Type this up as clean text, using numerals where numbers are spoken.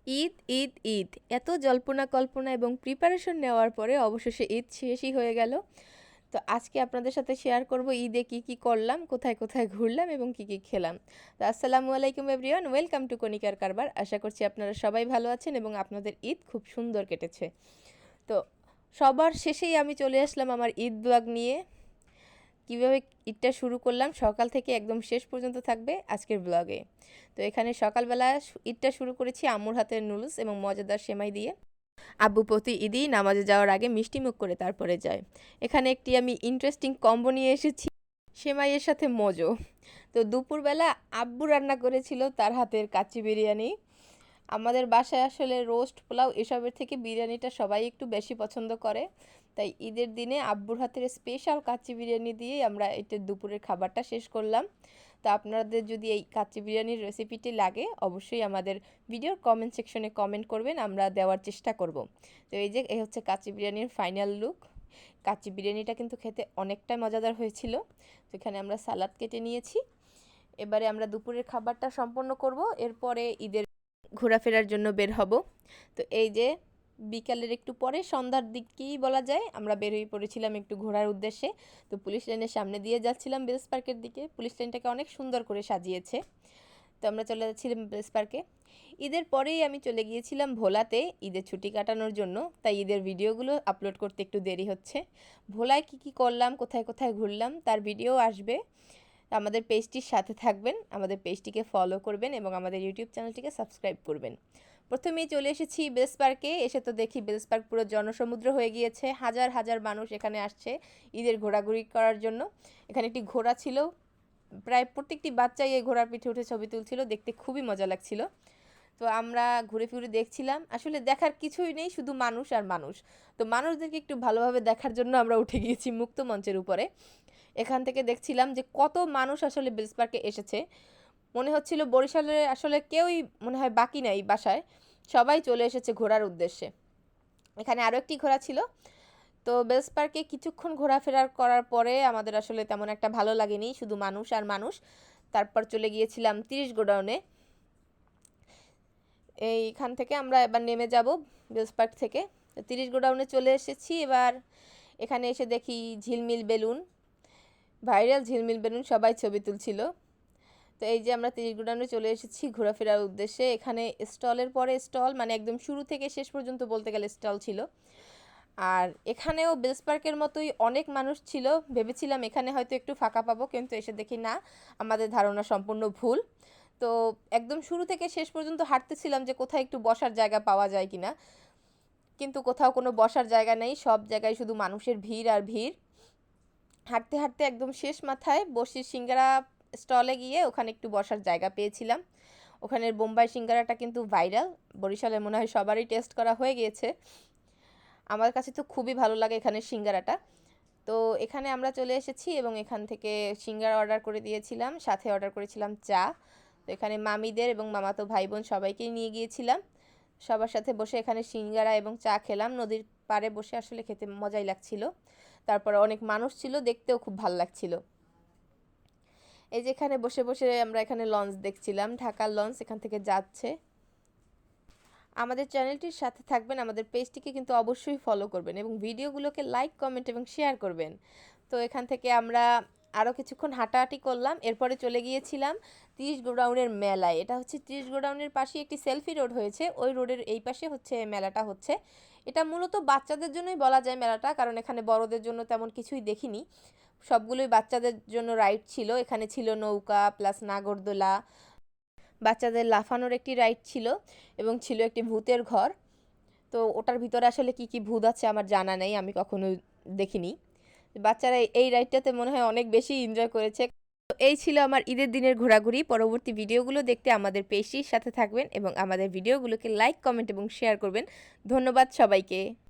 ঈদ ঈদ ঈদ এত জল্পনা কল্পনা এবং প্রিপারেশন নেওয়ার পরে অবশেষে ঈদ শেষই হয়ে গেল। তো আজকে আপনাদের সাথে শেয়ার করব ঈদে কি কি করলাম, কোথায় কোথায় ঘুরলাম এবং কি কি খেলাম। তো আসসালামু আলাইকুম এভরিওয়ান, ওয়েলকাম টু কণিকার কারবার। আশা করছি আপনারা সবাই ভালো আছেন এবং আপনাদের ঈদ খুব সুন্দর কেটেছে। তো সবার শেষেই আমি চলে আসলাম আমার ঈদ ব্লগ নিয়ে। কীভাবে ঈদটা শুরু করলাম সকাল থেকে একদম শেষ পর্যন্ত থাকবে আজকের ব্লগে। তো এখানে সকালবেলা ঈদটা শুরু করেছি আম্মুর হাতের নুডলস এবং মজাদার সেমাই দিয়ে। আব্বু প্রতি ঈদই নামাজে যাওয়ার আগে মিষ্টি মুখ করে তারপরে যায়। এখানে একটি আমি ইন্টারেস্টিং কম্বো নিয়ে এসেছি, সেমাইয়ের সাথে মজো। তো দুপুরবেলা আব্বু রান্না করেছিল তার হাতের কাচ্চি বিরিয়ানি। আমাদের বাসায় আসলে রোস্ট পোলাও এসবের থেকে বিরিয়ানিটা সবাই একটু বেশি পছন্দ করে, তাই ঈদের দিনে আব্বুর হাতের স্পেশাল কাচ্চি বিরিয়ানি দিয়েই আমরা এটা দুপুরের খাবারটা শেষ করলাম। তো আপনাদের যদি এই কাচ্চি বিরিয়ানির রেসিপিটি লাগে অবশ্যই আমাদের ভিডিওর কমেন্ট সেকশনে কমেন্ট করবেন, আমরা দেওয়ার চেষ্টা করব। তো এই যে এই হচ্ছে কাচ্চি বিরিয়ানির ফাইনাল লুক। কাচ্চি বিরিয়ানিটা কিন্তু খেতে অনেকটাই মজাদার হয়েছিল। তো এখানে আমরা সালাদ কেটে নিয়েছি। এবারে আমরা দুপুরের খাবারটা সম্পন্ন করব, এরপরে ঈদের ঘোরাফেরার জন্য বের হব। তো এই যে বিকালের একটু পরে সন্ধ্যার দিকেই বলা যায় আমরা বের হয়ে পড়েছিলাম একটু ঘোরার উদ্দেশ্যে। তো পুলিশ লাইনের সামনে দিয়ে যাচ্ছিলাম বেলস পার্কের দিকে। পুলিশ লাইনটাকে অনেক সুন্দর করে সাজিয়েছে। তো আমরা চলে যাচ্ছিলাম বেলস পার্কে। ঈদের পরেই আমি চলে গিয়েছিলাম ভোলাতে ঈদের ছুটি কাটানোর জন্য, তাই ঈদের ভিডিওগুলো আপলোড করতে একটু দেরি হচ্ছে। ভোলায় কি কি করলাম, কোথায় কোথায় ঘুরলাম তার ভিডিও আসবে। আমাদের পেজটির সাথে থাকবেন, আমাদের পেজটিকে ফলো করবেন এবং আমাদের ইউটিউব চ্যানেলটিকে সাবস্ক্রাইব করবেন। প্রথমেই চলে এসেছি বেলস পার্কে। এসে তো দেখি বেলস পার্ক পুরো জনসমুদ্র হয়ে গিয়েছে, হাজার হাজার মানুষ এখানে আসছে ঈদের ঘোরাঘুরি করার জন্য। এখানে একটি ঘোড়া ছিল, প্রায় প্রত্যেকটি বাচ্চাই এই ঘোড়ার পিঠে উঠে ছবি তুলছিল, দেখতে খুবই মজা লাগছিল। তো আমরা ঘুরে ফিরে দেখছিলাম, আসলে দেখার কিছুই নেই, শুধু মানুষ আর মানুষ। তো মানুষদেরকে একটু ভালোভাবে দেখার জন্য আমরা উঠে গিয়েছি মুক্ত মঞ্চের উপরে। এখান থেকে দেখছিলাম যে কত মানুষ আসলে বেলস পার্কে এসেছে। মনে হচ্ছিল বরিশালে আসলে কেউই মনে হয় বাকি নাই বাসায়, সবাই চলে এসেছে ঘোরার উদ্দেশ্যে। এখানে আরও একটি ঘোড়া ছিল। তো বেলস পার্কে কিছুক্ষণ ঘোরাফেরা করার পরে আমাদের আসলে তেমন একটা ভালো লাগেনি, শুধু মানুষ আর মানুষ। তারপর চলে গিয়েছিলাম 30 গোডাউনে। এইখান থেকে আমরা এবার নেমে যাব বেলস পার্ক থেকে। 30 গোডাউনে চলে এসেছি। এবার এখানে এসে দেখি ঝিলমিল বেলুন, ভাইরাল ঝিলমিল বেলুন, সবাই ছবি তুলছিল। তো এই যে আমরা 30 গোডাউনে চলে এসেছি ঘোরাফেরার উদ্দেশ্যে। এখানে স্টলের পরে স্টল, মানে একদম শুরু থেকে শেষ পর্যন্ত বলতে গেলে স্টল ছিল। আর এখানেও বেলস পার্কের মতোই অনেক মানুষ ছিল। ভেবেছিলাম এখানে হয়তো একটু ফাঁকা পাবো, কিন্তু এসে দেখি না, আমাদের ধারণা সম্পূর্ণ ভুল। তো একদম শুরু থেকে শেষ পর্যন্ত হাঁটতেছিলাম যে কোথায় একটু বসার জায়গা পাওয়া যায় কিনা, কিন্তু কোথাও কোনো বসার জায়গা নেই, সব জায়গায় শুধু মানুষের ভিড় আর ভিড়। হাঁটতে হাঁটতে একদম শেষ মাথায় বসির সিঙ্গারা স্টলে গিয়ে ওখানে একটু বসার জায়গা পেয়েছিলাম। ওখানের বোম্বাই সিঙ্গারাটা কিন্তু ভাইরাল, বরিশালে মনে হয় সবারই টেস্ট করা হয়ে গিয়েছে। আমার কাছে তো খুবই ভালো লাগে এখানের সিঙ্গারাটা। তো এখানে আমরা চলে এসেছি এবং এখান থেকে সিঙ্গারা অর্ডার করে দিয়েছিলাম, সাথে অর্ডার করেছিলাম চা। তো এখানে মামিদের এবং মামাতো ভাই বোন সবাইকেই নিয়ে গিয়েছিলাম। সবার সাথে বসে এখানে সিঙ্গারা এবং চা খেলাম। নদীর পাড়ে বসে আসলে খেতে মজাই লাগছিল। তারপরে অনেক মানুষ ছিল, দেখতেও খুব ভালো লাগছিল। এই যে এখানে বসে বসে আমরা এখানে লঞ্চ দেখছিলাম, ঢাকার লঞ্চ এখান থেকে যাচ্ছে। আমাদের চ্যানেলটির সাথে থাকবেন, আমাদের পেজটিকে কিন্তু অবশ্যই ফলো করবেন এবং ভিডিওগুলোকে লাইক, কমেন্ট এবং শেয়ার করবেন। তো এখান থেকে আমরা আরও কিছুক্ষণ হাঁটাহাঁটি করলাম, এরপরে চলে গিয়েছিলাম 30 গোডাউনের মেলায়। এটা হচ্ছে 30 গোডাউনের পাশে একটি সেলফি রোড হয়েছে, ওই রোডের এই পাশে হচ্ছে মেলাটা হচ্ছে। এটা মূলত বাচ্চাদের জন্যই বলা যায় মেলাটা, কারণ এখানে বড়দের জন্য তেমন কিছুই দেখিনি, সবগুলোই বাচ্চাদের জন্য রাইড ছিল। এখানে ছিল নৌকা প্লাস নাগরদোলা, বাচ্চাদের লাফানোর একটি রাইড ছিল এবং ছিল একটি ভূতের ঘর। তো ওটার ভিতরে আসলে কি কি ভূত আছে আমার জানা নেই, আমি কখনো দেখিনি। বাচ্চারা এই রাইডটাতে মনে হয় অনেক বেশি এনজয় করেছে। তো এই ছিল আমার ঈদের দিনের ঘোরাঘুরি। পরবর্তী ভিডিওগুলো দেখতে আমাদের পেজটির সাথে থাকবেন এবং আমাদের ভিডিওগুলোকে লাইক, কমেন্ট এবং শেয়ার করবেন। ধন্যবাদ সবাইকে।